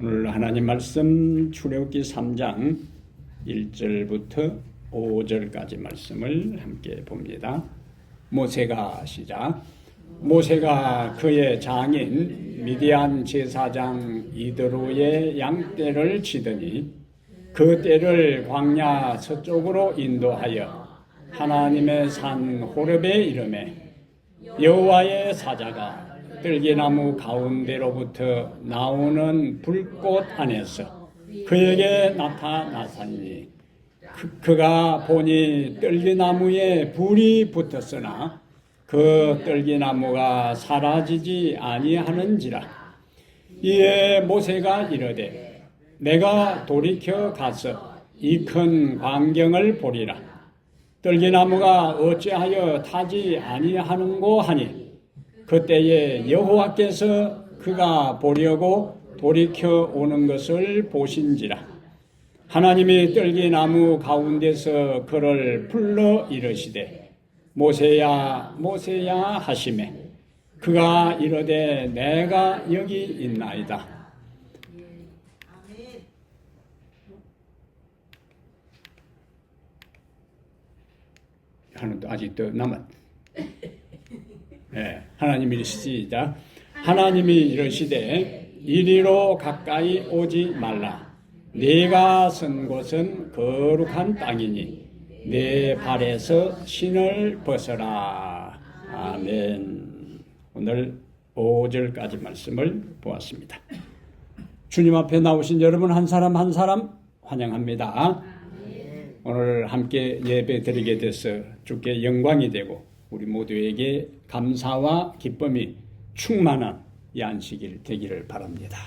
오늘 하나님 말씀 출애굽기 3장 1절부터 5절까지 말씀을 함께 봅니다. 모세가 시작. 모세가 그의 장인 미디안 제사장 이드로의 양떼를 치더니 그 떼를 광야 서쪽으로 인도하여 하나님의 산 호렙에 이르매 여호와의 사자가 들기나무 가운데로부터 나오는 불꽃 안에서 그에게 나타나사니 그가 보니 들기나무에 불이 붙었으나 그 들기나무가 사라지지 아니하는지라. 이에 모세가 이르되 내가 돌이켜 가서 이 큰 광경을 보리라. 들기나무가 어찌하여 타지 아니하는고 하니 그때에 여호와께서 그가 보려고 돌이켜 오는 것을 보신지라. 하나님이 들기나무 가운데서 그를 불러 이르시되 모세야 모세야 하시매 그가 이르되 내가 여기 있나이다. 하나도 아직도 남았. 네, 하나님이 이르시다. 하나님이 이르시되 이리로 가까이 오지 말라. 네가 선 곳은 거룩한 땅이니 네 발에서 신을 벗어라. 아멘. 오늘 5절까지 말씀을 보았습니다. 주님 앞에 나오신 여러분 한 사람 한 사람 환영합니다. 오늘 함께 예배 드리게 돼서 주께 영광이 되고 우리 모두에게 감사와 기쁨이 충만한 이 안식일 되기를 바랍니다.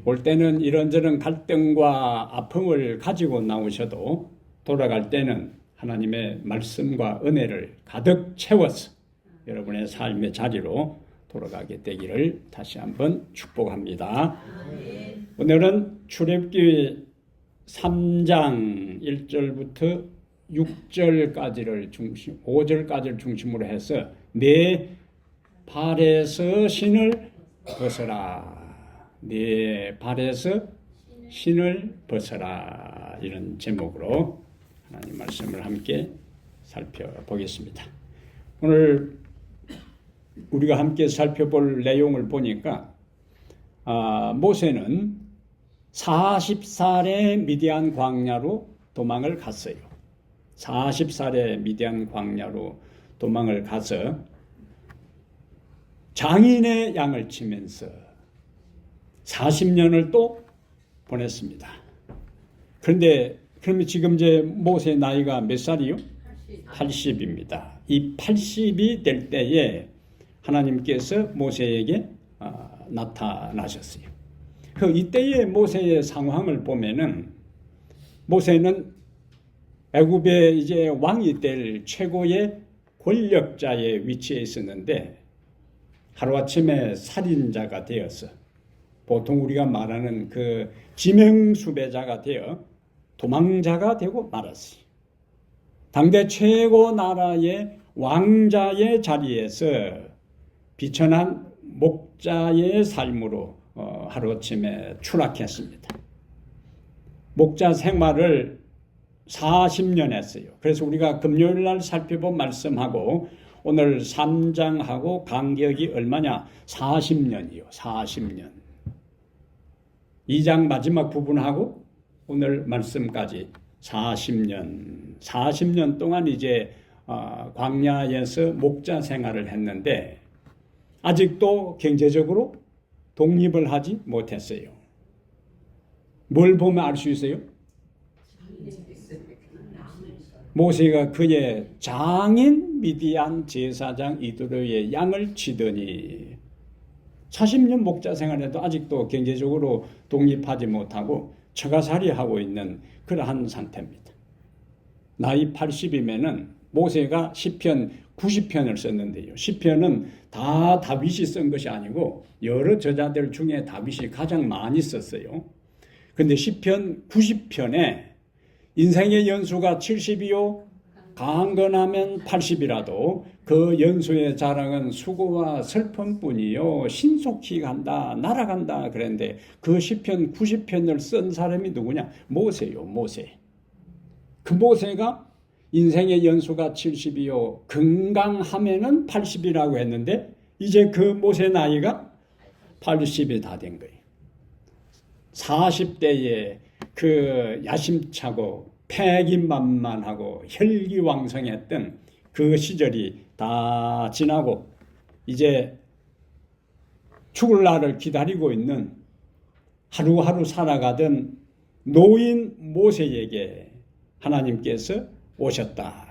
올 때는 이런저런 갈등과 아픔을 가지고 나오셔도 돌아갈 때는 하나님의 말씀과 은혜를 가득 채워서 여러분의 삶의 자리로 돌아가게 되기를 다시 한번 축복합니다. 오늘은 출애굽기 3장 1절부터 6절까지를 5절까지를 중심으로 해서 네 발에서 신을 벗어라. 네 발에서 신을 벗어라. 이런 제목으로 하나님 말씀을 함께 살펴보겠습니다. 오늘 우리가 함께 살펴볼 내용을 보니까 모세는 40살에 미디안 광야로 도망을 갔어요. 40살에 미디안 광야로 도망을 가서 장인의 양을 치면서 40년을 또 보냈습니다. 그런데 그러면 지금 이제 모세 나이가 몇 살이요? 80입니다. 이 80이 될 때에 하나님께서 모세에게 나타나셨어요. 그 이때의 모세의 상황을 보면은 모세는 애굽의 이제 왕이 될 최고의 권력자의 위치에 있었는데 하루아침에 살인자가 되어서 보통 우리가 말하는 그 지명수배자가 되어 도망자가 되고 말았어요. 당대 최고 나라의 왕자의 자리에서 비천한 목자의 삶으로 하루아침에 추락했습니다. 목자 생활을 40년 했어요. 그래서 우리가 금요일 날 살펴본 말씀하고 오늘 3장하고 간격이 얼마냐? 40년이요. 40년. 2장 마지막 부분하고 오늘 말씀까지 40년. 40년 동안 이제 광야에서 목자 생활을 했는데 아직도 경제적으로 독립을 하지 못했어요. 뭘 보면 알 수 있어요? 모세가 그의 장인 미디안 제사장 이드로의 양을 치더니 40년 목자 생활에도 아직도 경제적으로 독립하지 못하고 처가살이하고 있는 그러한 상태입니다. 나이 80이면은 모세가 시편 90편을 썼는데요. 시편은 다 다윗이 쓴 것이 아니고 여러 저자들 중에 다윗이 가장 많이 썼어요. 그런데 시편 90편에 인생의 연수가 70이요 강건하면 80이라도 그 연수의 자랑은 수고와 슬픔뿐이요 신속히 간다 날아간다 그랬는데 그 시편 90편을 쓴 사람이 누구냐? 모세요. 모세. 그 모세가 인생의 연수가 70이요 건강하면은 80이라고 했는데 이제 그 모세 나이가 80이 다 된 거예요. 40대에 그 야심차고 패기만만하고 혈기왕성했던 그 시절이 다 지나고 이제 죽을 날을 기다리고 있는 하루하루 살아가던 노인 모세에게 하나님께서 오셨다.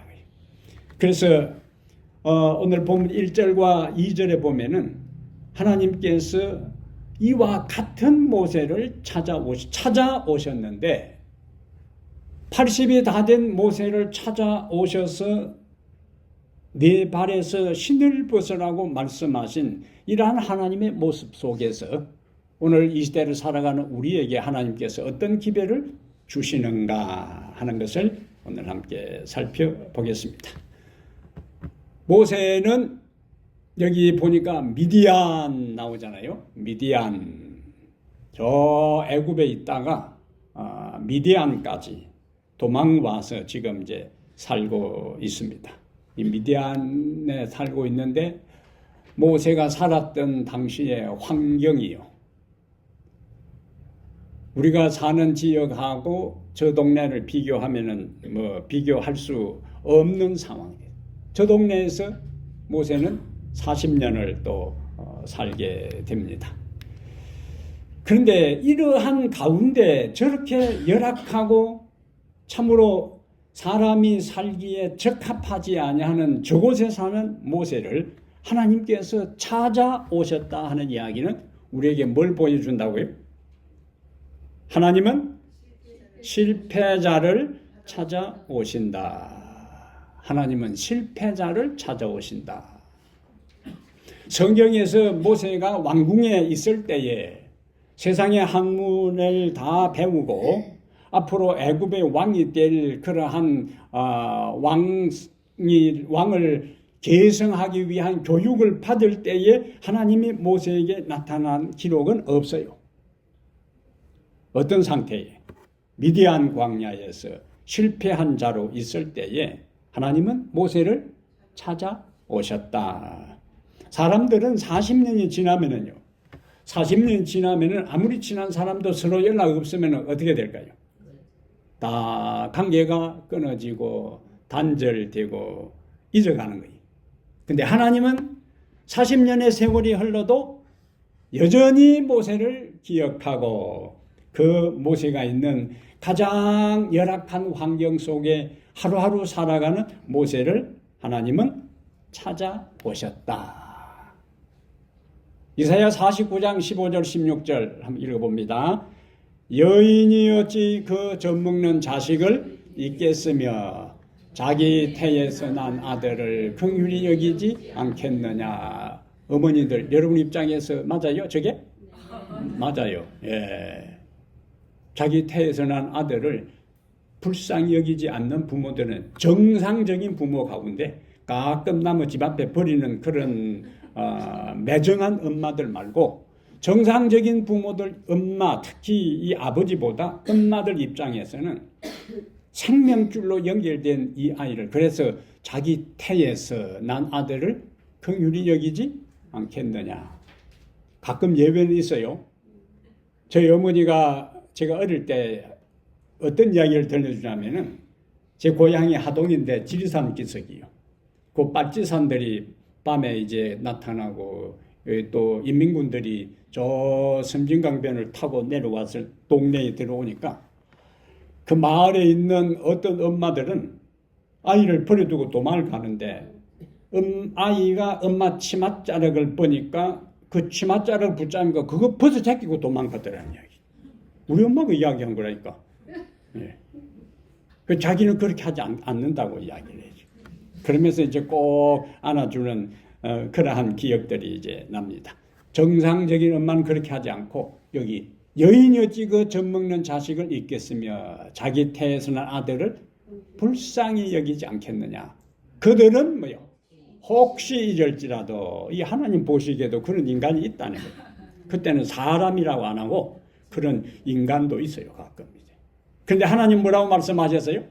그래서 오늘 보면 1절과 2절에 보면은 하나님께서 이와 같은 모세를 찾아오셨는데 80이 다 된 모세를 찾아오셔서 네 발에서 신을 벗으라고 말씀하신 이러한 하나님의 모습 속에서 오늘 이 시대를 살아가는 우리에게 하나님께서 어떤 기회를 주시는가 하는 것을 오늘 함께 살펴보겠습니다. 모세는 여기 보니까 미디안 나오잖아요. 미디안. 저 애굽에 있다가 미디안까지 도망와서 지금 이제 살고 있습니다. 이 미디안에 살고 있는데 모세가 살았던 당시의 환경이요. 우리가 사는 지역하고 저 동네를 비교하면은 뭐 비교할 수 없는 상황이에요. 저 동네에서 모세는 40년을 또 살게 됩니다. 그런데 이러한 가운데 저렇게 열악하고 참으로 사람이 살기에 적합하지 아니하는 저곳에 사는 모세를 하나님께서 찾아오셨다 하는 이야기는 우리에게 뭘 보여준다고요? 하나님은 실패자를 찾아오신다. 하나님은 실패자를 찾아오신다. 성경에서 모세가 왕궁에 있을 때에 세상의 학문을 다 배우고 앞으로 애굽의 왕이 될 그러한 왕을 계승하기 위한 교육을 받을 때에 하나님이 모세에게 나타난 기록은 없어요. 어떤 상태에 미디안 광야에서 실패한 자로 있을 때에 하나님은 모세를 찾아오셨다. 사람들은 40년이 지나면은요. 40년이 지나면은 아무리 친한 사람도 서로 연락 없으면 어떻게 될까요? 다 관계가 끊어지고 단절되고 잊어가는 거예요. 근데 하나님은 40년의 세월이 흘러도 여전히 모세를 기억하고 그 모세가 있는 가장 열악한 환경 속에 하루하루 살아가는 모세를 하나님은 찾아오셨다. 이사야 49장 15절 16절 한번 읽어봅니다. 여인이 어찌 그 젖먹는 자식을 잊겠으며 자기 태에서 난 아들을 긍휼히 여기지 않겠느냐. 어머니들 여러분 입장에서 맞아요? 저게? 맞아요. 예. 자기 태에서 난 아들을 불쌍히 여기지 않는 부모들은 정상적인 부모 가운데 가끔 남의 집 앞에 버리는 그런 매정한 엄마들 말고 정상적인 부모들, 엄마, 특히 이 아버지보다 엄마들 입장에서는 생명줄로 연결된 이 아이를 그래서 자기 태에서 난 아들을 긍휼히 여기지 않겠느냐. 가끔 예외는 있어요. 저희 어머니가 제가 어릴 때 어떤 이야기를 들려주냐면은 제 고향이 하동인데 지리산 기슭이요. 그 빨치산들이 밤에 이제 나타나고 또 인민군들이 저 섬진강변을 타고 내려와서 동네에 들어오니까 그 마을에 있는 어떤 엄마들은 아이를 버려두고 도망을 가는데 아이가 엄마 치맛자락을 보니까 그 치맛자락을 붙잡으니까 그거 벗어 제끼고 도망가더라는 이야기. 우리 엄마가 이야기한 거라니까. 예. 그 자기는 그렇게 하지 않는다고 이야기를 해요. 그러면서 이제 꼭 안아주는 그러한 기억들이 이제 납니다. 정상적인 엄마는 그렇게 하지 않고 여기 여인이 어찌 그 젖먹는 자식을 잊겠으며 자기 태에서 난 아들을 불쌍히 여기지 않겠느냐. 그들은 뭐요? 혹시 이럴지라도 이 하나님 보시기에도 그런 인간이 있다는 거예요. 그때는 사람이라고 안 하고 그런 인간도 있어요, 가끔 이제. 그런데 하나님 뭐라고 말씀하셨어요?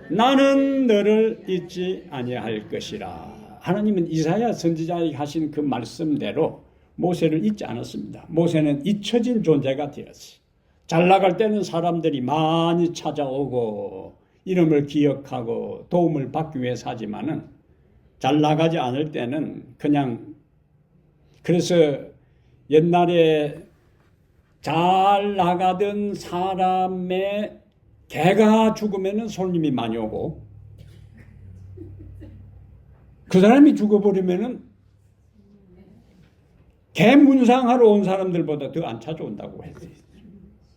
나는 너를 잊지 아니할 것이라. 하나님은 이사야 선지자에게 하신 그 말씀대로 모세를 잊지 않았습니다. 모세는 잊혀진 존재가 되었어요. 잘 나갈 때는 사람들이 많이 찾아오고 이름을 기억하고 도움을 받기 위해서 하지만은 잘 나가지 않을 때는 그냥, 그래서 옛날에 잘 나가던 사람의 개가 죽으면 손님이 많이 오고 그 사람이 죽어버리면 개 문상하러 온 사람들보다 더 안 찾아온다고 했어요.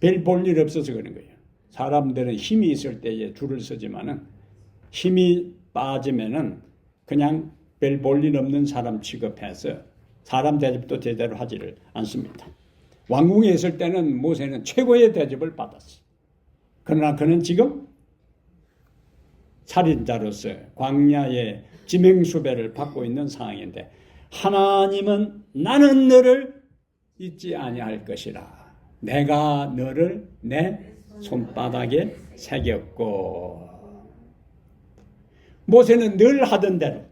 별 볼 일 없어서 그런 거예요. 사람들은 힘이 있을 때에 줄을 서지만은 힘이 빠지면은 그냥 별 볼 일 없는 사람 취급해서 사람 대접도 제대로 하지를 않습니다. 왕궁에 있을 때는 모세는 최고의 대접을 받았어요. 그러나 그는 지금 살인자로서 광야의 지명수배를 받고 있는 상황인데 하나님은 나는 너를 잊지 아니할 것이라. 내가 너를 내 손바닥에 새겼고. 모세는 늘 하던 대로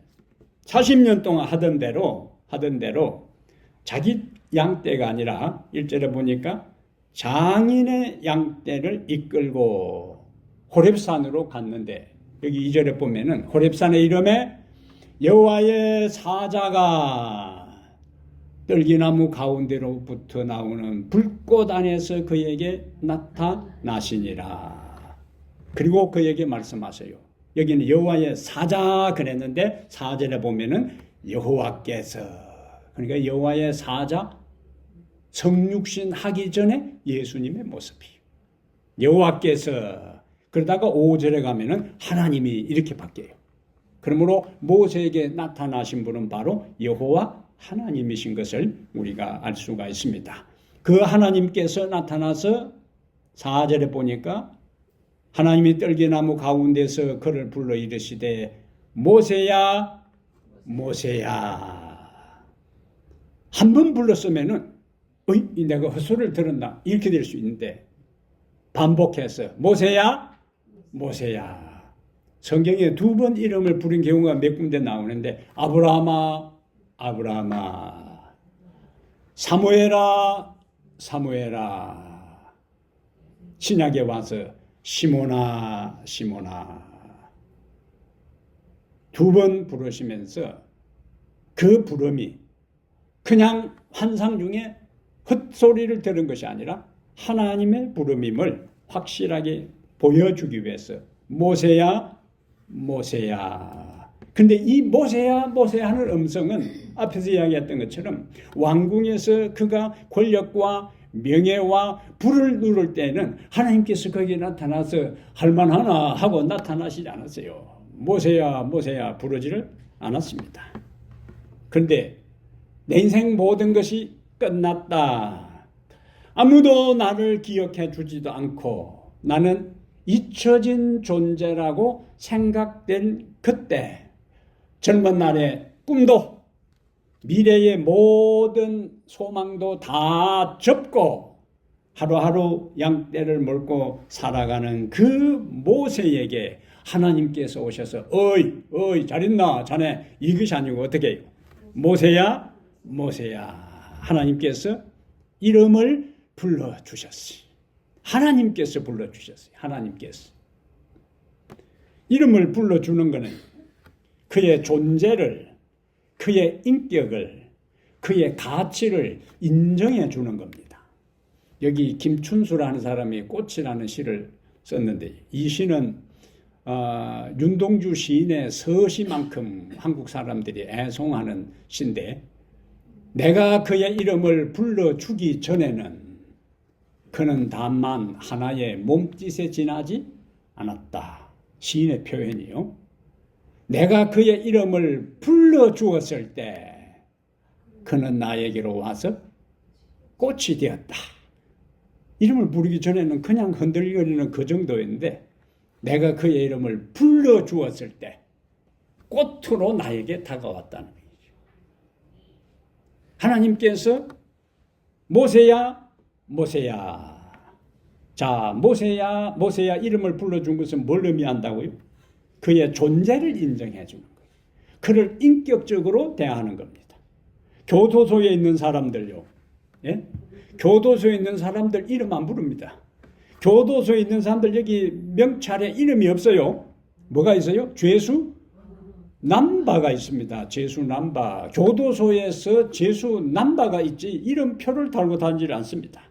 40년 동안 하던 대로 자기 양떼가 아니라 1절에 보니까 장인의 양떼를 이끌고 호렙산으로 갔는데 여기 2절에 보면은 호렙산의 이름에 여호와의 사자가 떨기나무 가운데로부터 나오는 불꽃 안에서 그에게 나타나시니라. 그리고 그에게 말씀하세요. 여기는 여호와의 사자 그랬는데 4절에 보면은 여호와께서, 그러니까 여호와의 사자 성육신 하기 전에 예수님의 모습이에요. 여호와께서, 그러다가 5절에 가면은 하나님이 이렇게 바뀌어요. 그러므로 모세에게 나타나신 분은 바로 여호와 하나님이신 것을 우리가 알 수가 있습니다. 그 하나님께서 나타나서 4절에 보니까 하나님이 떨기나무 가운데서 그를 불러 이르시되 모세야 모세야. 한 번 불렀으면은 내가 헛소리를 들었나 이렇게 될 수 있는데 반복해서 모세야 모세야. 성경에 2번 이름을 부른 경우가 몇 군데 나오는데 아브라함아 아브라함아, 사무엘아 사무엘아, 신약에 와서 시몬아 시몬아 2번 부르시면서 그 부름이 그냥 환상 중에 헛소리를 들은 것이 아니라 하나님의 부름임을 확실하게 보여주기 위해서 모세야 모세야. 근데 이 모세야 모세야 하는 음성은 앞에서 이야기했던 것처럼 왕궁에서 그가 권력과 명예와 부를 누릴 때는 하나님께서 거기에 나타나서 할만하나 하고 나타나시지 않았어요. 모세야 모세야 부르지를 않았습니다. 그런데 내 인생 모든 것이 끝났다. 아무도 나를 기억해 주지도 않고 나는 잊혀진 존재라고 생각된 그때 젊은 날의 꿈도 미래의 모든 소망도 다 접고 하루하루 양떼를 몰고 살아가는 그 모세에게 하나님께서 오셔서 어이 잘 있나 자네 이것이 아니고 어떻게 해요? 모세야 모세야. 하나님께서 이름을 불러주셨어요. 하나님께서 불러주셨어요. 하나님께서 이름을 불러주는 것은 그의 존재를, 그의 인격을, 그의 가치를 인정해 주는 겁니다. 여기 김춘수라는 사람이 꽃이라는 시를 썼는데 이 시는 윤동주 시인의 서시만큼 한국 사람들이 애송하는 시인데 내가 그의 이름을 불러주기 전에는 그는 다만 하나의 몸짓에 지나지 않았다. 시인의 표현이요. 내가 그의 이름을 불러주었을 때 그는 나에게로 와서 꽃이 되었다. 이름을 부르기 전에는 그냥 흔들거리는 그 정도였는데 내가 그의 이름을 불러주었을 때 꽃으로 나에게 다가왔다는 거죠. 하나님께서 모세야 모세야, 자 모세야 모세야 이름을 불러준 것은 뭘 의미한다고요? 그의 존재를 인정해 주는 거예요. 그를 인격적으로 대하는 겁니다. 교도소에 있는 사람들요, 예? 교도소에 있는 사람들 이름 안 부릅니다. 교도소에 있는 사람들 여기 명찰에 이름이 없어요. 뭐가 있어요? 죄수 남바가 있습니다. 죄수 남바. 교도소에서 죄수 남바가 있지 이름표를 달고 다니지 않습니다.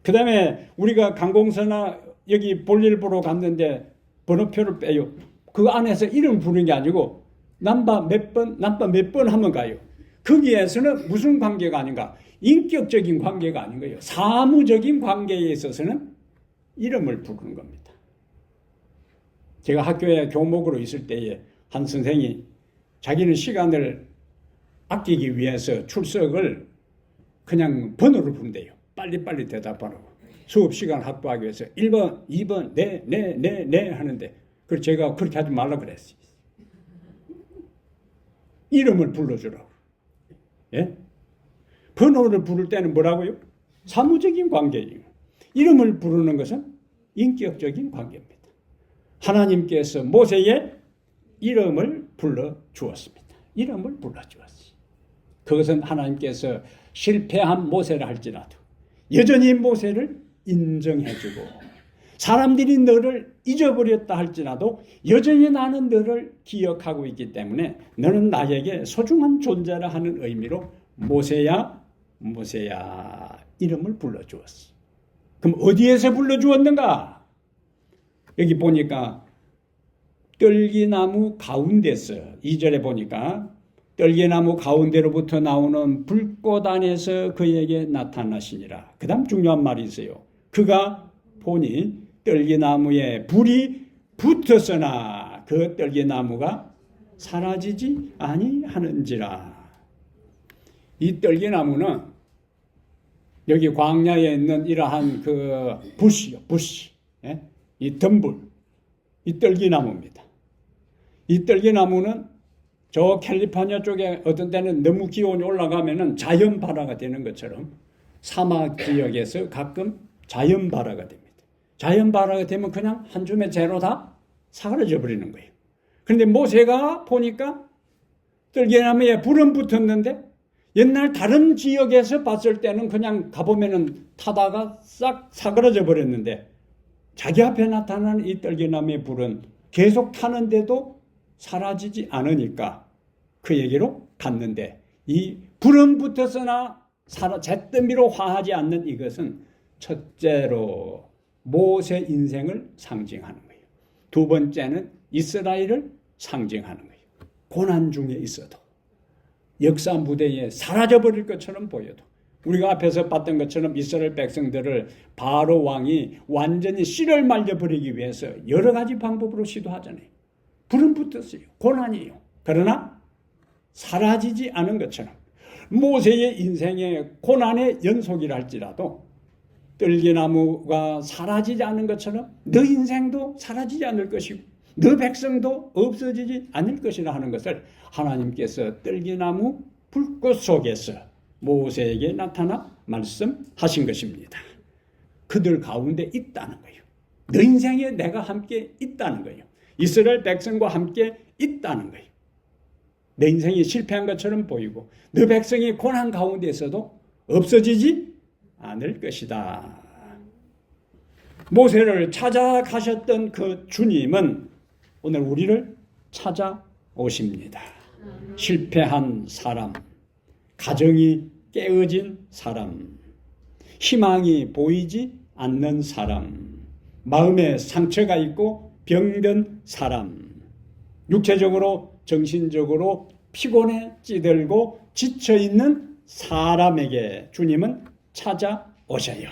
그 다음에 우리가 관공서나 여기 볼일 보러 갔는데 번호표를 빼요. 그 안에서 이름 부르는 게 아니고 남바 몇 번 하면 가요. 거기에서는 무슨 관계가 아닌가? 인격적인 관계가 아닌 거예요. 사무적인 관계에 있어서는 이름을 부르는 겁니다. 제가 학교에 교목으로 있을 때에 한 선생이 자기는 시간을 아끼기 위해서 출석을 그냥 번호를 부른대요. 빨리빨리 대답하라고. 수업 시간 확보하기 위해서 1번, 2번, 네 하는데 그래서 제가 그렇게 하지 말라 그랬어요. 이름을 불러주라고. 예? 번호를 부를 때는 뭐라고요? 사무적인 관계예요. 이름을 부르는 것은 인격적인 관계입니다. 하나님께서 모세의 이름을 불러주었습니다. 이름을 불러주었어요. 그것은 하나님께서 실패한 모세를 할지라도 여전히 모세를 인정해주고, 사람들이 너를 잊어버렸다 할지라도 여전히 나는 너를 기억하고 있기 때문에 너는 나에게 소중한 존재라 하는 의미로 모세야 모세야 이름을 불러주었어. 그럼 어디에서 불러주었는가? 여기 보니까 떨기나무 가운데서, 2절에 보니까 떨기나무 가운데로부터 나오는 불꽃 안에서 그에게 나타나시니라. 그 다음 중요한 말이 있어요. 그가 보니 떨기나무에 불이 붙었으나 그 떨기나무가 사라지지 아니하는지라. 이 떨기나무는 여기 광야에 있는 이러한 그 부시요, 부시. 예? 이 덤불, 이 떨기나무입니다. 이 떨기나무는 저 캘리포니아 쪽에 어떤 때는 너무 기온이 올라가면은 자연발화가 되는 것처럼 사막 지역에서 가끔 자연발화가 됩니다. 자연발화가 되면 그냥 한 줌의 재로 다 사라져 버리는 거예요. 그런데 모세가 보니까 떨기나무에 불은 붙었는데 옛날 다른 지역에서 봤을 때는 그냥 가보면은 타다가 싹 사그러져 버렸는데 자기 앞에 나타나는 이 떨기나무의 불은 계속 타는데도 사라지지 않으니까 그에게로 갔는데, 이 불은 붙었으나 잿더미로 화하지 않는 이것은 첫째로 모세 인생을 상징하는 거예요. 두 번째는 이스라엘을 상징하는 거예요. 고난 중에 있어도 역사 무대에 사라져버릴 것처럼 보여도 우리가 앞에서 봤던 것처럼 이스라엘 백성들을 바로 왕이 완전히 씨를 말려버리기 위해서 여러 가지 방법으로 시도하잖아요. 불은 붙었어요. 고난이에요. 그러나 사라지지 않은 것처럼 모세의 인생의 고난의 연속이라 할지라도 떨기나무가 사라지지 않은 것처럼 너 인생도 사라지지 않을 것이고 너 백성도 없어지지 않을 것이라 하는 것을 하나님께서 떨기나무 불꽃 속에서 모세에게 나타나 말씀하신 것입니다. 그들 가운데 있다는 거예요. 너 인생에 내가 함께 있다는 거예요. 이스라엘 백성과 함께 있다는 거예요. 내 인생이 실패한 것처럼 보이고 너 백성이 고난 가운데서도 없어지지 않을 것이다. 모세를 찾아가셨던 그 주님은 오늘 우리를 찾아오십니다. 실패한 사람, 가정이 깨어진 사람, 희망이 보이지 않는 사람, 마음에 상처가 있고 병든 사람, 육체적으로 정신적으로 피곤해 찌들고 지쳐있는 사람에게 주님은 찾아오셔요.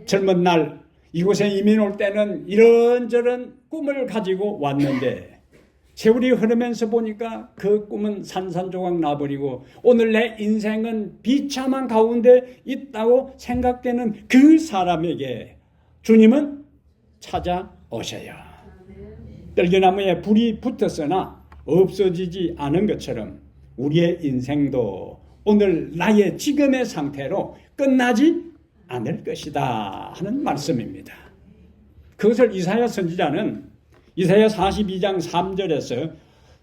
젊은 날 이곳에 이민 올 때는 이런저런 꿈을 가지고 왔는데 세월이 흐르면서 보니까 그 꿈은 산산조각 나버리고 오늘 내 인생은 비참한 가운데 있다고 생각되는 그 사람에게 주님은 찾아오셔요. 떨기나무에 불이 붙었으나 없어지지 않은 것처럼 우리의 인생도 오늘 나의 지금의 상태로 끝나지 않을 것이다 하는 말씀입니다. 그것을 이사야 선지자는 이사야 42장 3절에서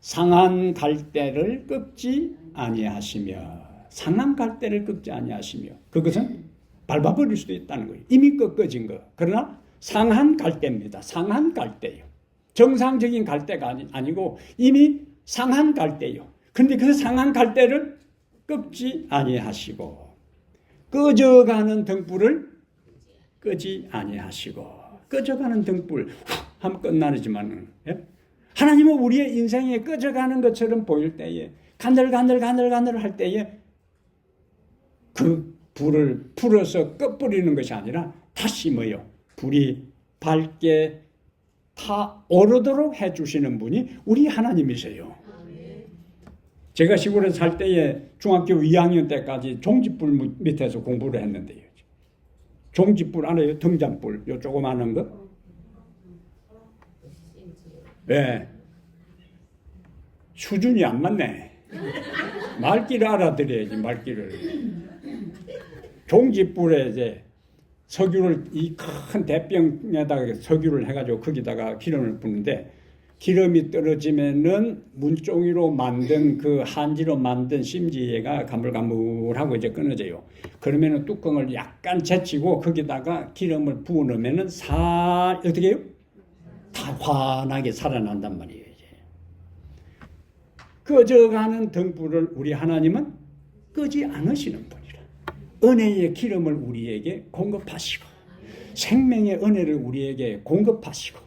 상한 갈대를 꺾지 아니하시며, 상한 갈대를 꺾지 아니하시며, 그것은 밟아버릴 수도 있다는 거예요. 이미 꺾어진 거. 그러나 상한 갈대입니다. 상한 갈대요. 정상적인 갈대가 아니고 이미 상한 갈대요. 그런데 그 상한 갈대를 꺾지 아니하시고, 꺼져가는 등불을 끄지 아니하시고, 꺼져가는 등불 하면 끝나지만은, 예? 하나님은 우리의 인생에 꺼져가는 것처럼 보일 때에, 가늘가늘 할 때에 그 불을 풀어서 꺼버리는 것이 아니라 다시 뭐요? 불이 밝게 타오르도록 해주시는 분이 우리 하나님이세요. 제가 시골에 살 때에 중학교 2학년 때까지 종짓불 밑에서 공부를 했는데요. 종짓불 알아요? 등잔불, 요 조그마한 거? 네. 수준이 안 맞네. 말귀를 알아들어야지, 말귀를. 종짓불에 이제 석유를, 이 큰 대병에다가 석유를 해가지고 거기다가 기름을 붓는데, 기름이 떨어지면은 문종이로 만든 그 한지로 만든 심지가 가물가물하고 이제 끊어져요. 그러면은 뚜껑을 약간 제치고 거기다가 기름을 부어 넣으면은 어떻게 해요? 다 환하게 살아난단 말이에요. 이제. 꺼져가는 등불을 우리 하나님은 끄지 않으시는 분이라. 은혜의 기름을 우리에게 공급하시고, 생명의 은혜를 우리에게 공급하시고,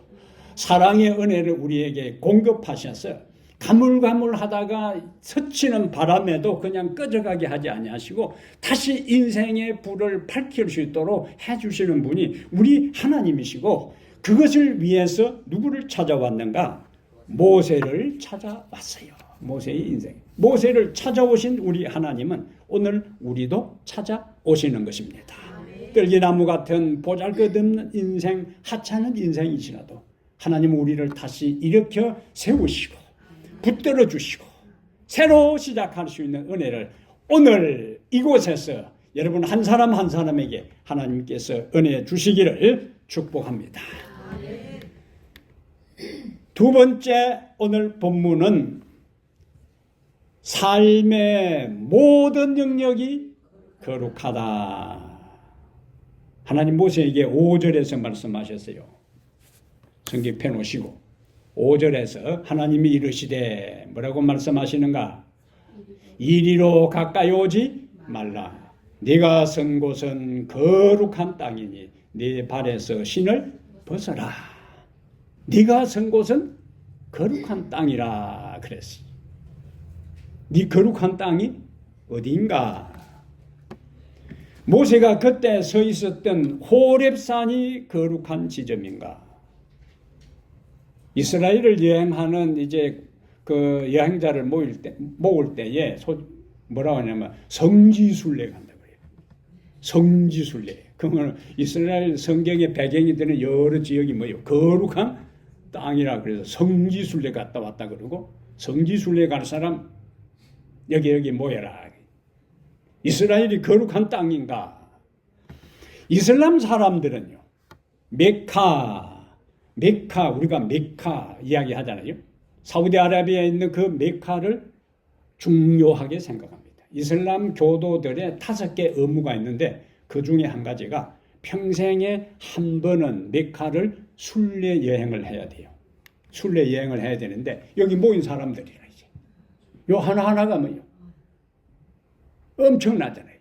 사랑의 은혜를 우리에게 공급하셔서 가물가물하다가 스치는 바람에도 그냥 꺼져가게 하지 아니하시고 다시 인생의 불을 밝힐 수 있도록 해주시는 분이 우리 하나님이시고, 그것을 위해서 누구를 찾아왔는가? 모세를 찾아왔어요. 모세의 인생. 모세를 찾아오신 우리 하나님은 오늘 우리도 찾아오시는 것입니다. 떨기나무 같은 보잘것없는 인생, 하찮은 인생이시라도 하나님은 우리를 다시 일으켜 세우시고 붙들어 주시고 새로 시작할 수 있는 은혜를 오늘 이곳에서 여러분 한 사람 한 사람에게 하나님께서 은혜 주시기를 축복합니다. 두 번째 오늘 본문은 삶의 모든 영역이 거룩하다. 하나님 모세에게 5절에서 말씀하셨어요. 성경 펴놓으시고 5절에서 하나님이 이르시되 뭐라고 말씀하시는가? 이리로 가까이 오지 말라. 네가 선 곳은 거룩한 땅이니 네 발에서 신을 벗어라. 네가 선 곳은 거룩한 땅이라 그랬어. 네 거룩한 땅이 어디인가? 모세가 그때 서 있었던 호렙산이 거룩한 지점인가? 이스라엘을 여행하는 이제 그 여행자를 모을 때에 뭐라고 하냐면 성지순례 간다고 해요. 성지순례. 그러면 이스라엘 성경의 배경이 되는 여러 지역이 뭐예요? 거룩한 땅이라 그래서 성지순례 갔다 왔다 그러고, 성지순례 갈 사람 여기 모여라. 이스라엘이 거룩한 땅인가? 이슬람 사람들은요, 메카 우리가 메카 이야기 하잖아요. 사우디아라비아에 있는 그 메카를 중요하게 생각합니다. 이슬람 교도들의 5개 의무가 있는데 그 중에 한 가지가 평생에 한 번은 메카를 순례 여행을 해야 돼요. 순례 여행을 해야 되는데 여기 모인 사람들이라 이제 요 하나하나가 뭐예요? 엄청나잖아요.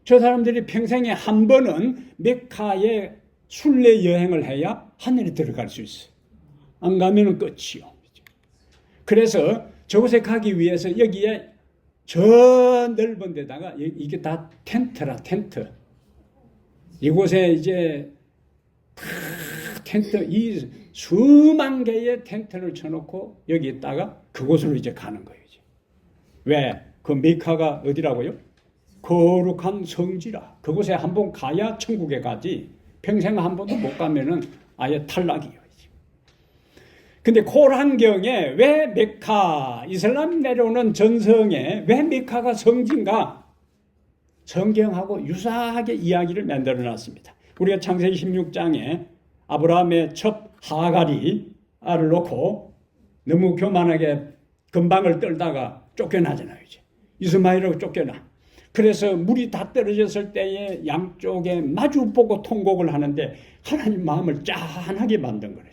저 사람들이 평생에 한 번은 메카에 순례 여행을 해야 하늘에 들어갈 수 있어요. 안 가면은 끝이요. 그래서 저곳에 가기 위해서 여기에 저 넓은 데다가 이게 다 텐트라, 텐트. 이곳에 이제 텐트, 이 수만 개의 텐트를 쳐놓고 여기 있다가 그곳으로 이제 가는 거예요. 왜? 그 메카가 어디라고요? 거룩한 성지라. 그곳에 한번 가야 천국에 가지. 평생 한 번도 못 가면은 아예 탈락이에요. 근데 코란경에 왜 메카, 이슬람 내려오는 전성에 왜 메카가 성지인가? 성경하고 유사하게 이야기를 만들어 놨습니다. 우리가 창세기 16장에 아브라함의 첩 하갈이 알을 놓고 너무 교만하게 금방을 떨다가 쫓겨나잖아요. 이제 이스마엘하고 쫓겨나. 그래서 물이 다 떨어졌을 때에 양쪽에 마주보고 통곡을 하는데 하나님 마음을 짠하게 만든 거죠.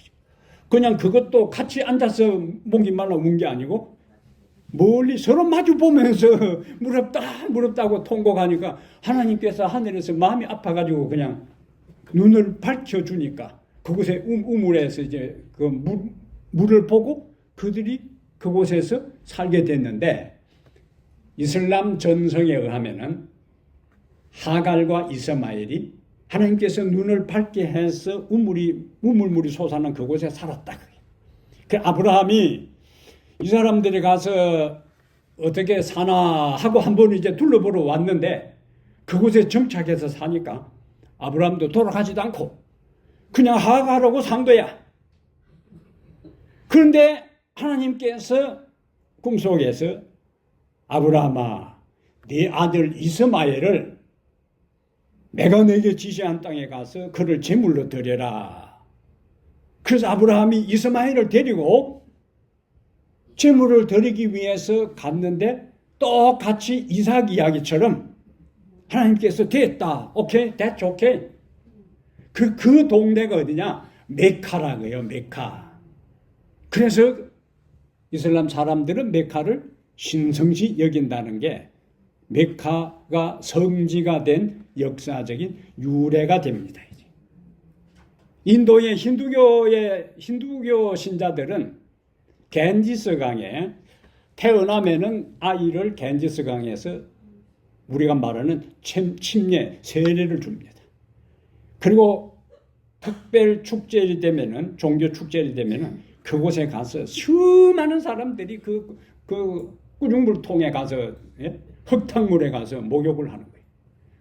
그냥 그것도 같이 앉아서 목이 말라 운 게 아니고 멀리 서로 마주 보면서 무럽다고 통곡하니까 하나님께서 하늘에서 마음이 아파가지고 그냥 눈을 밝혀주니까 그곳에 우물에서 이제 그 물을 보고 그들이 그곳에서 살게 됐는데, 이슬람 전성에 의하면은 하갈과 이스마엘이 하나님께서 눈을 밝게 해서 우물물이 솟아난 그곳에 살았다. 그 아브라함이 이 사람들이 가서 어떻게 사나 하고 한번 이제 둘러보러 왔는데 그곳에 정착해서 사니까 아브라함도 돌아가지도 않고 그냥 하갈하고 산 거야. 그런데 하나님께서 꿈속에서 아브라함아, 네 아들 이스마엘을 내가 내게 지시한 땅에 가서 그를 제물로 드려라. 그래서 아브라함이 이스마엘을 데리고 제물을 드리기 위해서 갔는데 똑같이 이삭 이야기처럼 하나님께서 됐다. 오케이, that's okay. 그 동네가 어디냐? 메카라고요, 메카. 그래서 이슬람 사람들은 메카를 신성시 여긴다는 게 메카가 성지가 된 역사적인 유래가 됩니다. 인도의 힌두교 신자들은 갠지스 강에 태어나면은 아이를 갠지스 강에서 우리가 말하는 침례 세례를 줍니다. 그리고 특별 축제일이 되면은 종교 축제일이 되면은 그곳에 가서 수많은 사람들이 그 꾸중물통에 가서 흙탕물에 가서 목욕을 하는 거예요.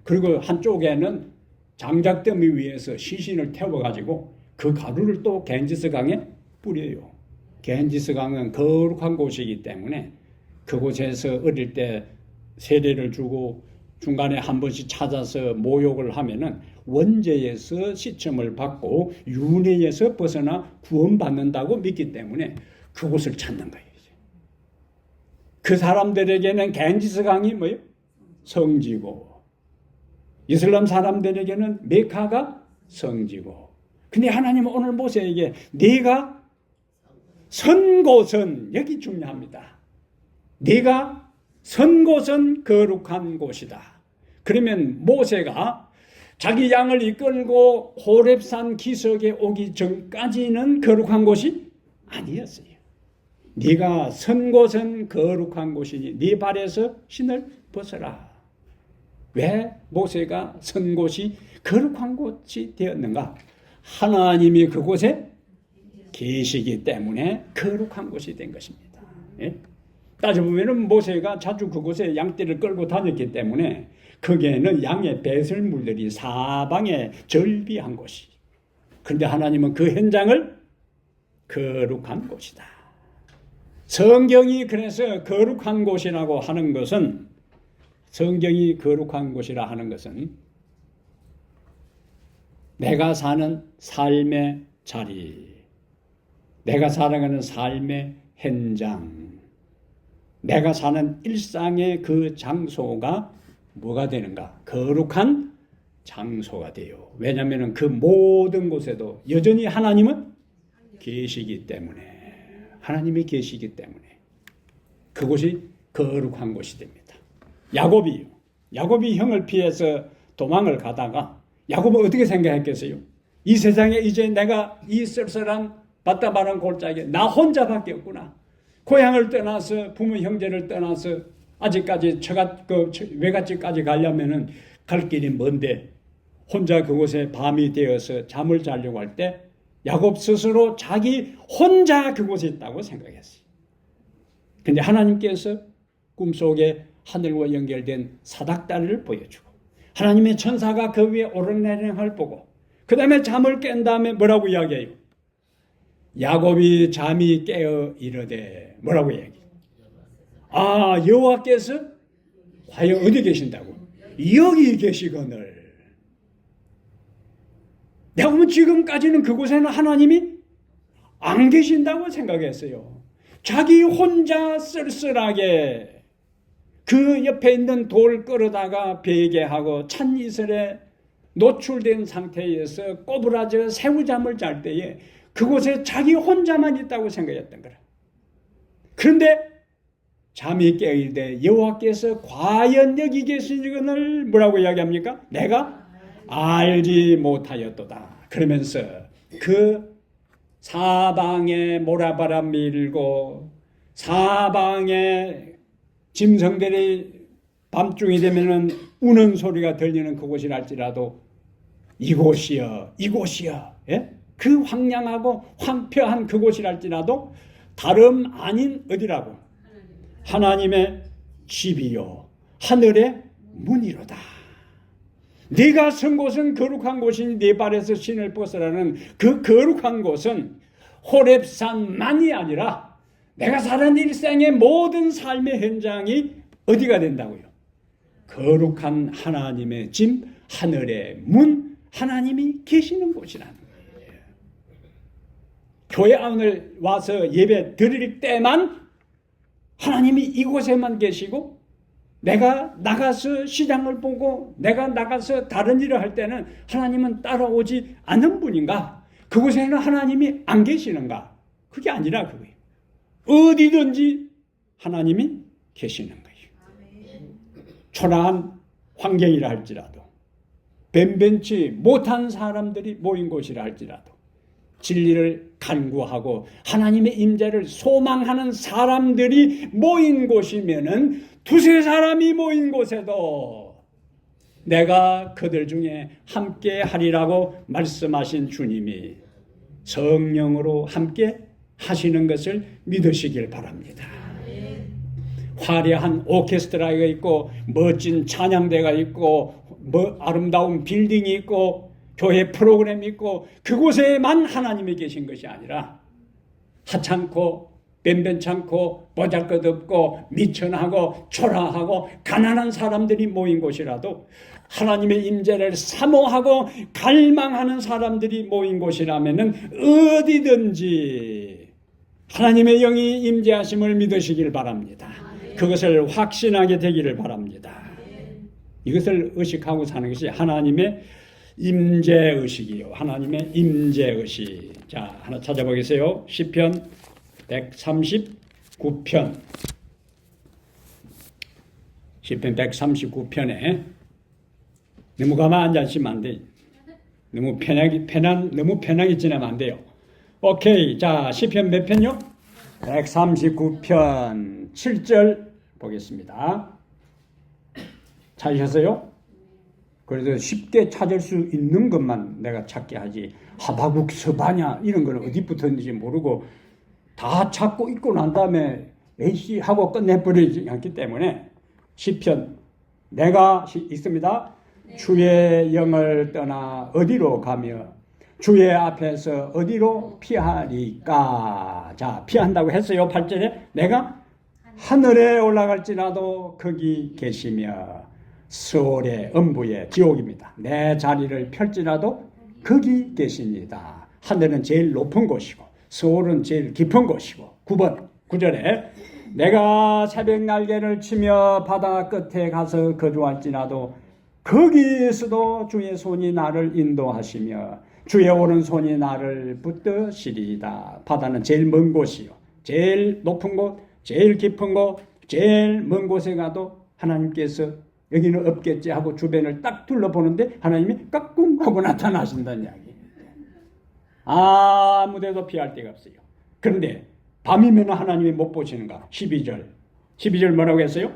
그리고 한쪽에는 장작더미 위에서 시신을 태워가지고 그 가루를 또 갠지스 강에 뿌려요. 갠지스 강은 거룩한 곳이기 때문에 그곳에서 어릴 때 세례를 주고 중간에 한 번씩 찾아서 모욕을 하면은 원죄에서 시첨을 받고 윤회에서 벗어나 구원받는다고 믿기 때문에 그곳을 찾는 거예요. 그 사람들에게는 갠지스 강이 뭐예요? 성지고 이슬람 사람들에게는 메카가 성지고. 근데 하나님은 오늘 모세에게 네가 선 곳은, 여기 중요합니다. 네가 선 곳은 거룩한 곳이다. 그러면 모세가 자기 양을 이끌고 호렙산 기슭에 오기 전까지는 거룩한 곳이 아니었어요. 네가 선 곳은 거룩한 곳이니 네 발에서 신을 벗어라. 왜 모세가 선 곳이 거룩한 곳이 되었는가? 하나님이 그곳에 계시기 때문에 거룩한 곳이 된 것입니다. 예? 따져보면 모세가 자주 그곳에 양떼를 끌고 다녔기 때문에 거기에는 양의 배설물들이 사방에 절비한 곳이. 그런데 하나님은 그 현장을 거룩한 곳이다. 성경이 그래서 거룩한 곳이라고 하는 것은, 성경이 거룩한 곳이라 하는 것은 내가 사는 삶의 자리, 내가 살아가는 삶의 현장, 내가 사는 일상의 그 장소가 뭐가 되는가? 거룩한 장소가 돼요. 왜냐하면 그 모든 곳에도 여전히 하나님은 계시기 때문에, 하나님이 계시기 때문에 그곳이 거룩한 곳이 됩니다. 야곱이 형을 피해서 도망을 가다가 야곱은 어떻게 생각했겠어요? 이 세상에 이제 내가 이 쓸쓸한 바다바람 골짜기에 나 혼자밖에 없구나. 고향을 떠나서 부모 형제를 떠나서 아직까지 외갓집까지 가려면은 갈 길이 먼데 혼자 그곳에 밤이 되어서 잠을 자려고 할 때 야곱 스스로 자기 혼자 그곳에 있다고 생각했어요. 근데 하나님께서 꿈속에 하늘과 연결된 사닥다리를 보여주고 하나님의 천사가 그 위에 오르내리는 걸 보고 그 다음에 잠을 깬 다음에 뭐라고 이야기해요? 야곱이 잠이 깨어 이르되 뭐라고 이야기해요? 아, 여호와께서 과연 어디 계신다고? 여기 계시거늘. 내가 보면 지금까지는 그곳에는 하나님이 안 계신다고 생각했어요. 자기 혼자 쓸쓸하게 그 옆에 있는 돌 끌어다가 베개하고 찬 이슬에 노출된 상태에서 꼬부라져 새우잠을 잘 때에 그곳에 자기 혼자만 있다고 생각했던 거라. 그런데 잠이 깨이되 여호와께서 과연 여기 계시거늘 뭐라고 이야기합니까? 내가 알지 못하였도다. 그러면서 그 사방에 모라바람 밀고 사방에 짐승들이 밤중이 되면은 우는 소리가 들리는 그곳이랄지라도 이곳이여 이곳이여, 예? 그 황량하고 황폐한 그곳이랄지라도 다름 아닌 어디라고? 하나님의 집이요 하늘의 문이로다. 네가 선 곳은 거룩한 곳이니 네 발에서 신을 벗으라는 그 거룩한 곳은 호렙산만이 아니라 내가 사는 일생의 모든 삶의 현장이 어디가 된다고요? 거룩한 하나님의 집, 하늘의 문, 하나님이 계시는 곳이라는 거예요. 교회 안을 와서 예배 드릴 때만 하나님이 이곳에만 계시고 내가 나가서 시장을 보고 내가 나가서 다른 일을 할 때는 하나님은 따라오지 않는 분인가? 그곳에는 하나님이 안 계시는가? 그게 아니라 그거예요. 어디든지 하나님이 계시는 거예요. 초라한 환경이라 할지라도 변변치 못한 사람들이 모인 곳이라 할지라도 진리를 간구하고 하나님의 임재를 소망하는 사람들이 모인 곳이면은 두세 사람이 모인 곳에도 내가 그들 중에 함께 하리라고 말씀하신 주님이 성령으로 함께 하시는 것을 믿으시길 바랍니다. 화려한 오케스트라가 있고 멋진 찬양대가 있고 아름다운 빌딩이 있고 교회 프로그램이 있고 그곳에만 하나님이 계신 것이 아니라 하찮고 변변찮고 보잘것없고 미천하고 초라하고 가난한 사람들이 모인 곳이라도 하나님의 임재를 사모하고 갈망하는 사람들이 모인 곳이라면은 어디든지 하나님의 영이 임재하심을 믿으시길 바랍니다. 그것을 확신하게 되기를 바랍니다. 이것을 의식하고 사는 것이 하나님의 임재의식이요. 하나님의 임재의식. 자, 하나 찾아보겠어요. 시편 139편. 시편 139편에 너무 가만 앉아있으면 안 돼. 너무 편하게 지나면 안 돼요. 오케이. 자, 시편 몇 편요? 139편 7절 보겠습니다. 찾으셨어요? 그래서 쉽게 찾을 수 있는 것만 내가 찾게 하지 하바국 서바냐 이런 걸 어디 붙었는지 모르고 다 찾고 읽고 난 다음에 에이씨 하고 끝내버리지 않기 때문에 시편 내가 있습니다. 주의 영을 떠나 어디로 가며 주의 앞에서 어디로 피하리까? 자, 피한다고 했어요. 8절에 내가 하늘에 올라갈지라도 거기 계시며 스올의 음부의 지옥입니다. 내 자리를 펼지라도 거기 계십니다. 하늘은 제일 높은 곳이고 스올은 제일 깊은 곳이고 9절에 내가 새벽 날개를 치며 바다 끝에 가서 거주할지라도 거기에서도 주의 손이 나를 인도하시며 주의 오른손이 나를 붙드시리이다. 바다는 제일 먼 곳이요. 제일 높은 곳, 제일 깊은 곳, 제일 먼 곳에 가도 하나님께서 여기는 없겠지 하고 주변을 딱 둘러보는데 하나님이 까꿍 하고 나타나신다는 이야기. 아무데도 피할 데가 없어요. 그런데 밤이면 하나님이 못 보시는가? 12절 뭐라고 했어요?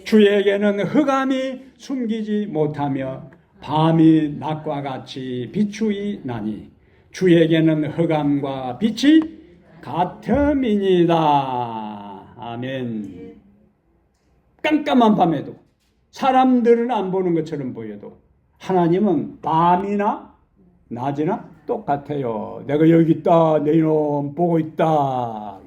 주에게는 흑암이 숨기지 못하며 밤이 낮과 같이 비추이나니 주에게는 흑암과 빛이 같음이니이다. 아멘. 깜깜한 밤에도 사람들은 안 보는 것처럼 보여도 하나님은 밤이나 낮이나 똑같아요. 내가 여기 있다. 내 이놈 보고 있다.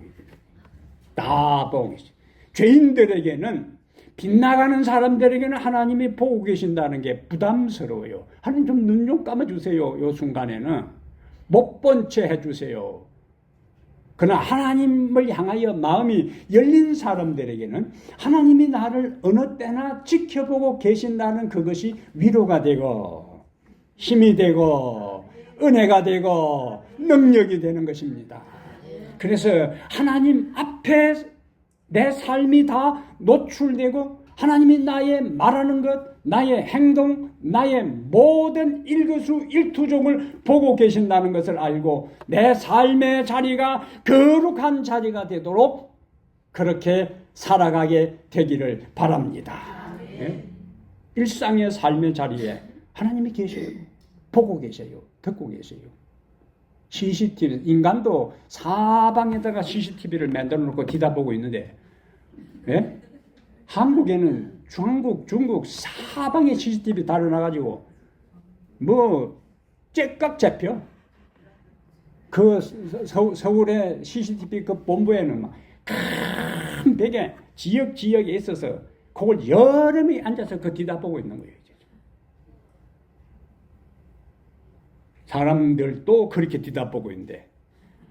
다 보고 계시. 죄인들에게는 빗나가는 사람들에게는 하나님이 보고 계신다는 게 부담스러워요. 하나님 좀 눈 좀 감아주세요. 요 순간에는 못 본 채 해주세요. 그러나 하나님을 향하여 마음이 열린 사람들에게는 하나님이 나를 어느 때나 지켜보고 계신다는 그것이 위로가 되고 힘이 되고 은혜가 되고 능력이 되는 것입니다. 그래서 하나님 앞에 내 삶이 다 노출되고 하나님이 나의 말하는 것, 나의 행동, 나의 모든 일거수일투족을 보고 계신다는 것을 알고 내 삶의 자리가 거룩한 자리가 되도록 그렇게 살아가게 되기를 바랍니다. 예? 일상의 삶의 자리에 하나님이 계셔요. 보고 계셔요. 듣고 계셔요. CCTV, 인간도 사방에다가 CCTV를 만들어 놓고 뒤다보고 있는데, 예? 한국에는 중국 사방에 CCTV 달아놔가지고 뭐 째깍 잡혀. 그 서울의 CCTV 그 본부에는 막 큰 벽에 지역에 있어서 그걸 여러 명이 앉아서 그 뒤다보고 있는 거예요. 사람들도 그렇게 뒤다보고 있는데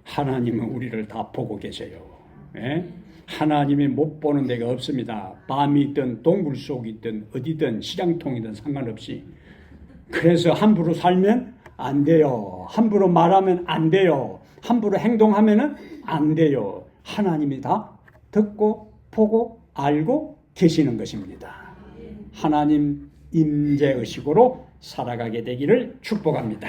하나님은 우리를 다 보고 계셔요. 예? 하나님이 못 보는 데가 없습니다. 밤이든 동굴 속이든 어디든 시장통이든 상관없이. 그래서 함부로 살면 안 돼요. 함부로 말하면 안 돼요. 함부로 행동하면 안 돼요. 하나님이 다 듣고 보고 알고 계시는 것입니다. 하나님 임재의식으로 살아가게 되기를 축복합니다.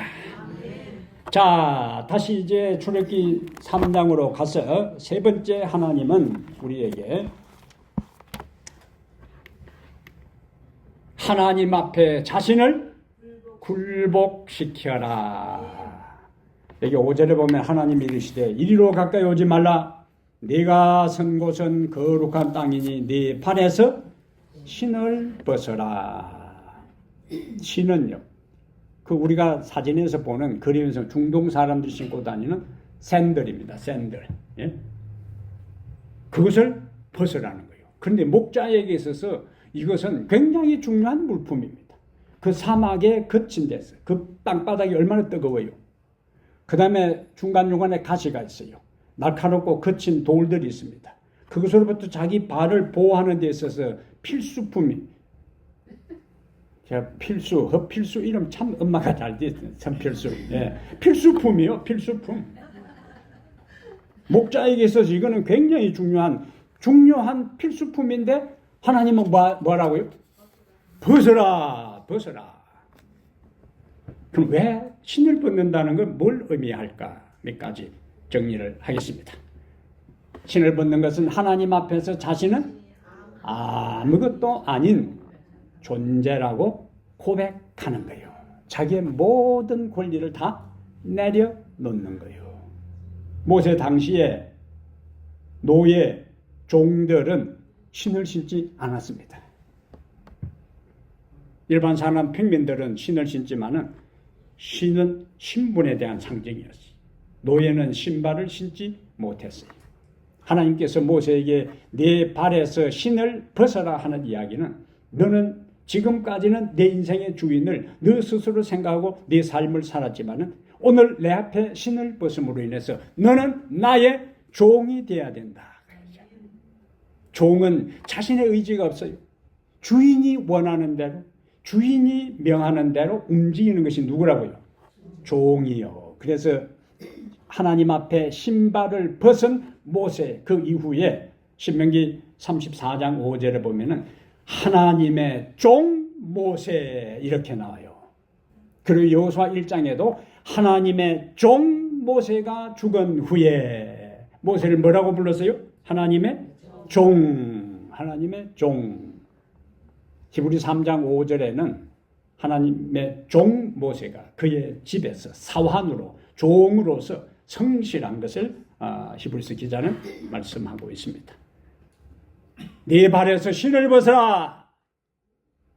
자, 다시 이제 출애굽기 3장으로 가서 세 번째 하나님은 우리에게 하나님 앞에 자신을 굴복시켜라. 여기 5절에 보면 하나님이 이르시되 이리로 가까이 오지 말라. 네가 선 곳은 거룩한 땅이니 네 발에서 신을 벗어라. 신은요, 그 우리가 사진에서 보는 그림에서 중동 사람들이 신고 다니는 샌들입니다. 샌들. 예? 그것을 벗으라는 거예요. 그런데 목자에게 있어서 이것은 굉장히 중요한 물품입니다. 그 사막에 거친 데서 그 땅바닥이 얼마나 뜨거워요. 그 다음에 중간중간에 가시가 있어요. 날카롭고 거친 돌들이 있습니다. 그것으로부터 자기 발을 보호하는 데 있어서 필수품이, 제가 허필수 이름 참 엄마가 잘 됐어요. 선필수. 예. 필수품이요, 필수품. 목자에게 있어서 이거는 굉장히 중요한 필수품인데 하나님은 뭐라고요? 벗어라. 그럼 왜 신을 벗는다는 건 뭘 의미할까? 몇 가지 정리를 하겠습니다. 신을 벗는 것은 하나님 앞에서 자신은 아무것도 아닌 존재라고 고백하는 거예요. 자기의 모든 권리를 다 내려놓는 거예요. 모세 당시에 노예 종들은 신을 신지 않았습니다. 일반 사람 평민들은 신을 신지만은 신은 신분에 대한 상징이었어요. 노예는 신발을 신지 못했어요. 하나님께서 모세에게 네 발에서 신을 벗어라 하는 이야기는 너는 지금까지는 내 인생의 주인을 너 스스로 생각하고 네 삶을 살았지만은 오늘 내 앞에 신을 벗음으로 인해서 너는 나의 종이 되어야 된다. 종은 자신의 의지가 없어요. 주인이 원하는 대로, 주인이 명하는 대로 움직이는 것이 누구라고요? 종이요. 그래서 하나님 앞에 신발을 벗은 모세, 그 이후에 신명기 34장 5절에 보면은 하나님의 종 모세 이렇게 나와요. 그리고 여호수아 1장에도 하나님의 종 모세가 죽은 후에 모세를 뭐라고 불렀어요? 하나님의 종. 하나님의 종. 히브리 3장 5절에는 하나님의 종 모세가 그의 집에서 사환으로 종으로서 성실한 것을 히브리서 기자는 말씀하고 있습니다. 네 발에서 신을 벗어라.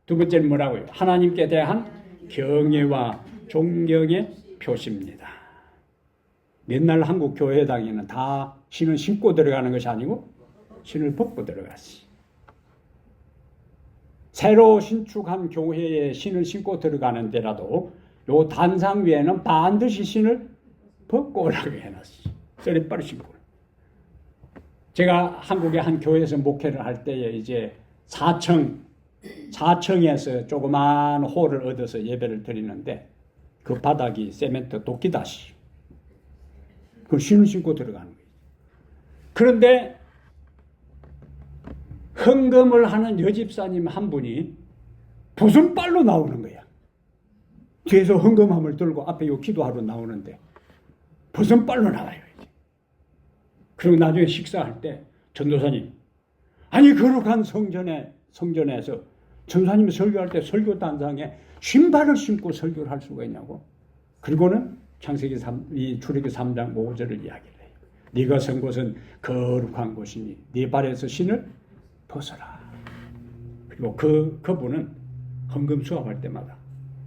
두 번째는 뭐라고요? 하나님께 대한 경외와 존경의 표시입니다. 옛날 한국 교회당에는 다 신을 신고 들어가는 것이 아니고 신을 벗고 들어갔어요. 새로 신축한 교회에 신을 신고 들어가는 데라도 요 단상 위에는 반드시 신을 벗고 오라고 해놨어요. 썰이빨을 신고. 제가 한국의 한 교회에서 목회를 할 때에 이제 4층에서 조그만 홀을 얻어서 예배를 드리는데 그 바닥이 세멘트 도끼다시. 그 신을 신고 들어가는 거예요. 그런데 헌금을 하는 여집사님 한 분이 부순발로 나오는 거야. 뒤에서 헌금함을 들고 앞에 요 기도하러 나오는데 부순발로 나와요. 그리고 나중에 식사할 때 전도사님, 아니 거룩한 성전에서 전도사님이 설교할 때 설교 단상에 신발을 신고 설교를 할 수가 있냐고. 그리고는 창세기 출애굽기 3장 5절을 이야기를 해요. 네가 선 곳은 거룩한 곳이니 네 발에서 신을 벗어라. 그리고 그분은 헌금 수합할 때마다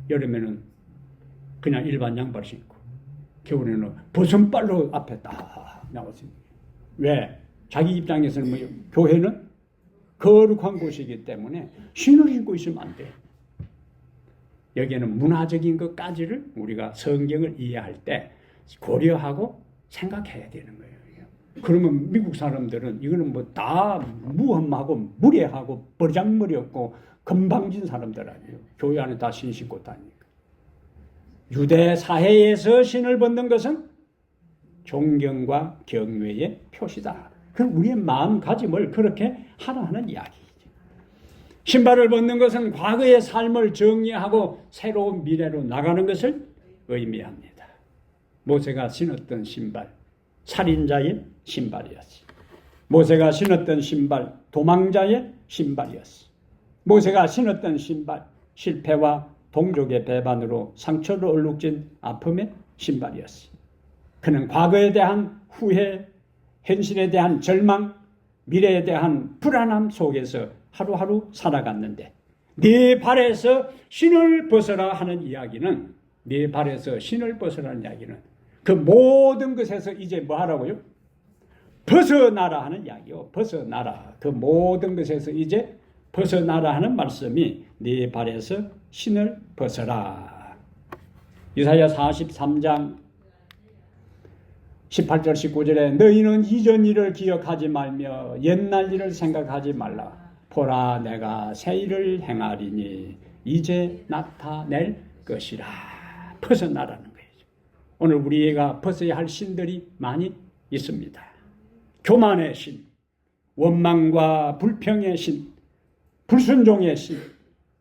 여름에는 그냥 일반 양발 신고 겨울에는 벗은발로 앞에 딱 나왔습니다. 왜? 자기 입장에서는 뭐 교회는 거룩한 곳이기 때문에 신을 신고 있으면 안 돼. 여기에는 문화적인 것까지를 우리가 성경을 이해할 때 고려하고 생각해야 되는 거예요. 그러면 미국 사람들은 이거는 뭐 다 무엄하고 무례하고 버장머리 없고 건방진 사람들 아니에요. 교회 안에 다 신 신고 다니니까. 유대 사회에서 신을 벗는 것은 존경과 경외의 표시다. 그럼 우리의 마음가짐을 그렇게 하라는 이야기죠. 신발을 벗는 것은 과거의 삶을 정리하고 새로운 미래로 나가는 것을 의미합니다. 모세가 신었던 신발, 살인자의 신발이었어요. 모세가 신었던 신발, 도망자의 신발이었어요. 모세가 신었던 신발, 실패와 동족의 배반으로 상처로 얼룩진 아픔의 신발이었어요. 그는 과거에 대한 후회, 현실에 대한 절망, 미래에 대한 불안함 속에서 하루하루 살아갔는데 네 발에서 신을 벗어라 하는 이야기는 네 발에서 신을 벗어라는 이야기는 그 모든 것에서 이제 뭐 하라고요? 벗어나라 하는 이야기요. 벗어나라. 그 모든 것에서 이제 벗어나라 하는 말씀이 네 발에서 신을 벗어라. 이사야 43장 18절 19절에 너희는 이전 일을 기억하지 말며 옛날 일을 생각하지 말라. 보라 내가 새 일을 행하리니 이제 나타낼 것이라. 벗어나라는 거예요. 오늘 우리가 벗어야 할 신들이 많이 있습니다. 교만의 신, 원망과 불평의 신, 불순종의 신,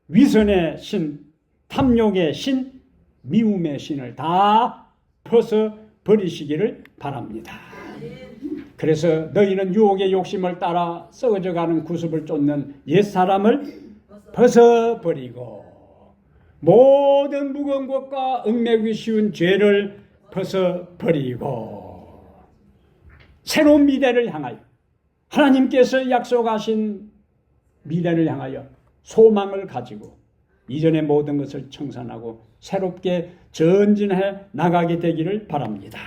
위선의 신, 탐욕의 신, 미움의 신을 다 벗어 버리시기를 바랍니다. 그래서 너희는 유혹의 욕심을 따라 썩어져가는 구습을 쫓는 옛사람을 벗어버리고 모든 무거운 것과 얽매기 쉬운 죄를 벗어버리고 새로운 미래를 향하여 하나님께서 약속하신 미래를 향하여 소망을 가지고 이전의 모든 것을 청산하고 새롭게 전진해 나가게 되기를 바랍니다.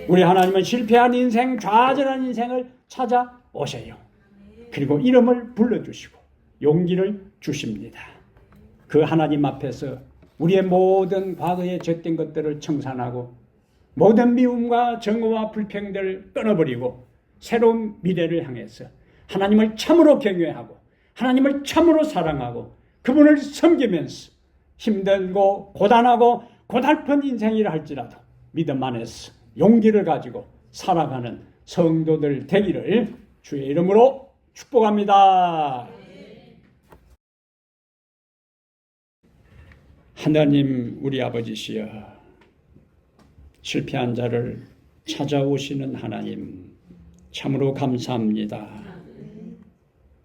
우리 하나님은 실패한 인생, 좌절한 인생을 찾아오세요. 그리고 이름을 불러주시고 용기를 주십니다. 그 하나님 앞에서 우리의 모든 과거의 죄된 것들을 청산하고 모든 미움과 정오와 불평들을 끊어버리고 새로운 미래를 향해서 하나님을 참으로 경외하고 하나님을 참으로 사랑하고 그분을 섬기면서 힘들고 고단하고 고달픈 인생이라 할지라도 믿음 안에서 용기를 가지고 살아가는 성도들 되기를 주의 이름으로 축복합니다. 하나님 우리 아버지시여, 실패한 자를 찾아오시는 하나님 참으로 감사합니다.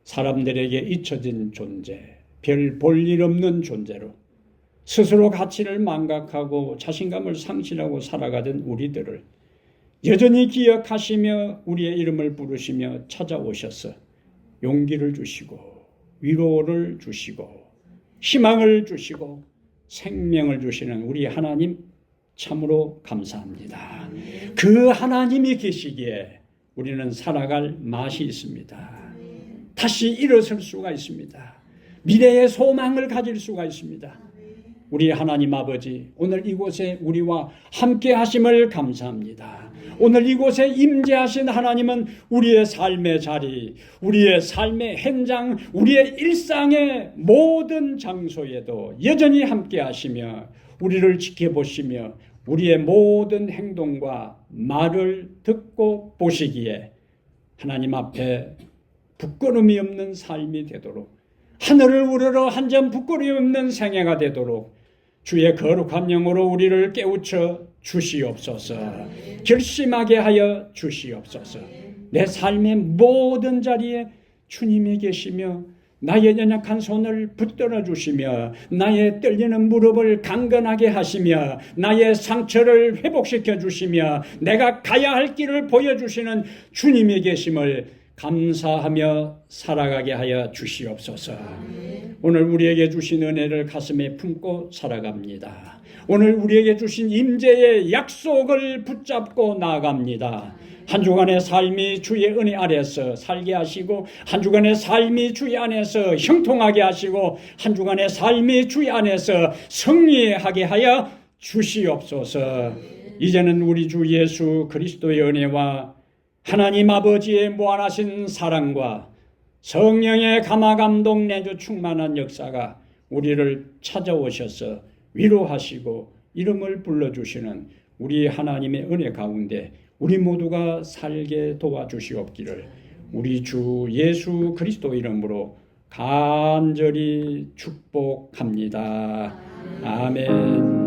사람들에게 잊혀진 존재, 별 볼 일 없는 존재로 스스로 가치를 망각하고 자신감을 상실하고 살아가던 우리들을 여전히 기억하시며 우리의 이름을 부르시며 찾아오셔서 용기를 주시고 위로를 주시고 희망을 주시고 생명을 주시는 우리 하나님 참으로 감사합니다. 그 하나님이 계시기에 우리는 살아갈 맛이 있습니다. 다시 일어설 수가 있습니다. 미래의 소망을 가질 수가 있습니다. 우리 하나님 아버지, 오늘 이곳에 우리와 함께 하심을 감사합니다. 오늘 이곳에 임재하신 하나님은 우리의 삶의 자리, 우리의 삶의 현장, 우리의 일상의 모든 장소에도 여전히 함께 하시며 우리를 지켜보시며 우리의 모든 행동과 말을 듣고 보시기에 하나님 앞에 부끄러움이 없는 삶이 되도록, 하늘을 우러러 한 점 부끄러움이 없는 생애가 되도록 주의 거룩한 영으로 우리를 깨우쳐 주시옵소서. 결심하게 하여 주시옵소서. 내 삶의 모든 자리에 주님이 계시며 나의 연약한 손을 붙들어 주시며 나의 떨리는 무릎을 강건하게 하시며 나의 상처를 회복시켜 주시며 내가 가야 할 길을 보여주시는 주님이 계심을 감사하며 살아가게 하여 주시옵소서. 오늘 우리에게 주신 은혜를 가슴에 품고 살아갑니다. 오늘 우리에게 주신 임재의 약속을 붙잡고 나아갑니다. 한 주간의 삶이 주의 은혜 아래서 살게 하시고 한 주간의 삶이 주의 안에서 형통하게 하시고 한 주간의 삶이 주의 안에서 승리하게 하여 주시옵소서. 이제는 우리 주 예수 그리스도의 은혜와 하나님 아버지의 무한하신 사랑과 성령의 감화감동 내주 충만한 역사가 우리를 찾아오셔서 위로하시고 이름을 불러주시는 우리 하나님의 은혜 가운데 우리 모두가 살게 도와주시옵기를 우리 주 예수 그리스도 이름으로 간절히 축복합니다. 아멘.